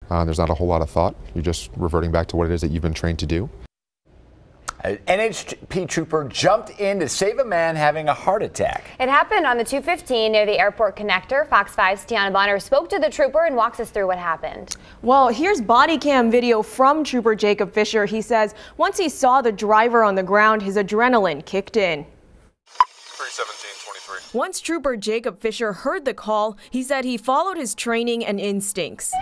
There's not a whole lot of thought. You're just reverting back to what it is that you've been trained to do. An NHP trooper jumped in to save a man having a heart attack. It happened on the 215 near the airport connector. Fox 5's Tiana Bonner spoke to the trooper and walks us through what happened. Well, here's body cam video from Trooper Jacob Fisher. He says once he saw the driver on the ground, his adrenaline kicked in. 317-23. Once Trooper Jacob Fisher heard the call, he said he followed his training and instincts.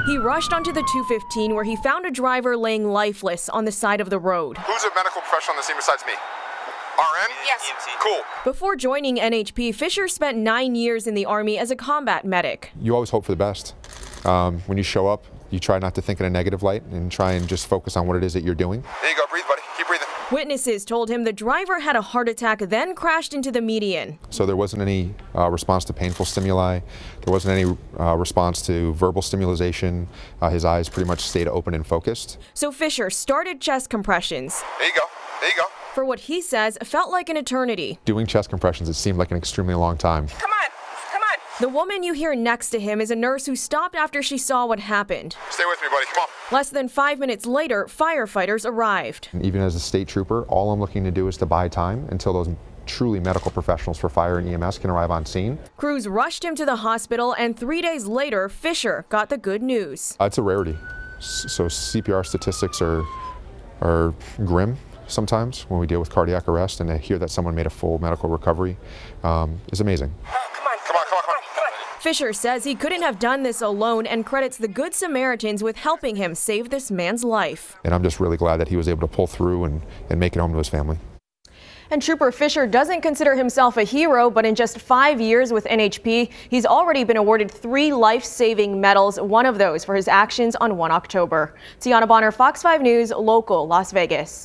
He rushed onto the 215 where he found a driver laying lifeless on the side of the road. Who's a medical professional on the scene besides me? RN? Yes. EMT. Cool. Before joining NHP, Fisher spent 9 years in the Army as a combat medic. You always hope for the best. When you show up, you try not to think in a negative light and try and just focus on what it is that you're doing. There you go. Breathe, buddy. Keep breathing. Witnesses told him the driver had a heart attack, then crashed into the median. So there wasn't any response to painful stimuli. There wasn't any response to verbal stimulation. His eyes pretty much stayed open and focused. So Fisher started chest compressions. There you go. There you go. For what he says felt like an eternity. Doing chest compressions, it seemed like an extremely long time. Come on. Come on. The woman you hear next to him is a nurse who stopped after she saw what happened. Stay with me, buddy. Come on. Less than 5 minutes later, firefighters arrived. And even as a state trooper, all I'm looking to do is to buy time until those truly medical professionals for fire and EMS can arrive on scene. Crews rushed him to the hospital, and 3 days later, Fisher got the good news. It's a rarity. So CPR statistics are grim sometimes when we deal with cardiac arrest, and to hear that someone made a full medical recovery is amazing. Fisher says he couldn't have done this alone and credits the Good Samaritans with helping him save this man's life. And I'm just really glad that he was able to pull through and make it home to his family. And Trooper Fisher doesn't consider himself a hero, but in just 5 years with NHP, he's already been awarded 3 life-saving medals, one of those for his actions on 1 October. Tiana Bonner, Fox 5 News, Local, Las Vegas.